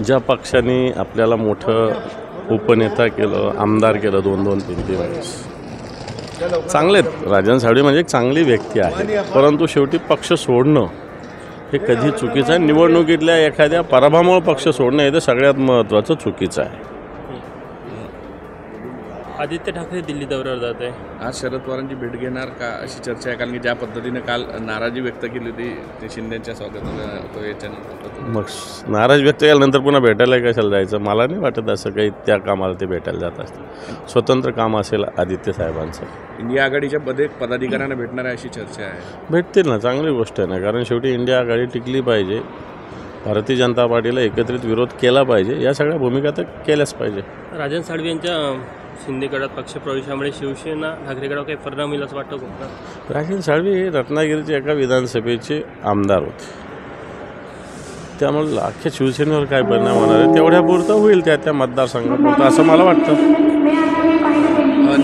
ज्या पक्षाने आपल्याला मोठं उपनेता केलं, आमदार केलं 2-2, 3-3 वेळेस, चांगलेत. राजन साळवी म्हणजे एक चांगली व्यक्ती आहे, परंतु शेवटी पक्ष सोडणं हे कधी चुकीचं आहे. निवडणुकीतल्या एखाद्या पराभवामुळे पक्ष सोडणं हे तर सगळ्यात महत्त्वाचं चुकीचं आहे. आदित्य ठाकरे दिल्ली दौऱ्यावर जात आहे. आज शरद पवारांची भेट घेणार का अशी चर्चा आहे, कारण की ज्या पद्धतीने काल नाराजी व्यक्त केली होती ते शिंदेच्या स्वागताला याच्यानंतर. मग नाराज व्यक्त केल्यानंतर पुन्हा भेटायला कशाला जायचं? मला नाही वाटत असं काही त्या कामाला ते भेटायला जात असते. स्वतंत्र काम असेल आदित्य साहेबांचं. इंडिया आघाडीच्या पदाधिकाऱ्यांना भेटणार आहे अशी चर्चा आहे. भेटतील ना, चांगली गोष्ट आहे ना, कारण शेवटी इंडिया आघाडी टिकली पाहिजे. भारतीय जनता पार्टीला एकत्रित विरोध केला पाहिजे, या सगळ्या भूमिका तर केल्याच पाहिजे. राजन साळवी यांच्या शिंदे गटात पक्षप्रवेशामुळे शिवसेना ठाकरे गटावर काही परिणाम होईल असं वाटतं का? राजन साळवी हे रत्नागिरीचे एका विधानसभेचे आमदार होते, त्यामुळे अख्ख्या शिवसेनेवर काय परिणाम होणार आहे तेवढ्यापुरतं होईल त्या मतदारसंघापुरतं असं मला वाटतं.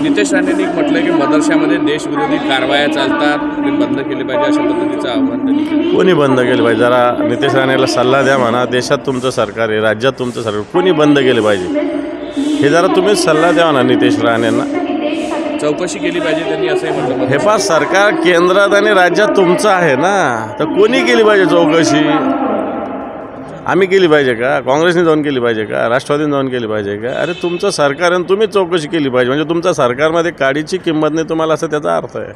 नितेश राणेंनी म्हटलं की मदरशामध्ये देशविरोधी कारवाया चालतात, ते बंद केले पाहिजे अशा पद्धतीचं आव्हान त्यांनी केलं. कोणी बंद केले पाहिजे? जरा नितेश राणेला सल्ला द्या म्हणा. देशात तुमचं सरकार आहे, राज्यात तुमचं सरकार, कोणी बंद केले पाहिजे हे जरा तुम्ही सल्ला द्या ना नितेश राणेंना. चौकशी केली पाहिजे त्यांनी असंही म्हटलं. हे पाच सरकार केंद्रात आणि राज्यात तुमचं आहे ना, तर कोणी केली पाहिजे चौकशी? आम्ही केली पाहिजे का? काँग्रेसने जाऊन केली पाहिजे का? राष्ट्रवादीने जाऊन केली पाहिजे का? अरे तुमचं सरकार आहे, तुम्ही चौकशी केली पाहिजे. म्हणजे तुमच्या सरकारमध्ये काडीची किंमत नाही तुम्हाला, असं त्याचा अर्थ आहे.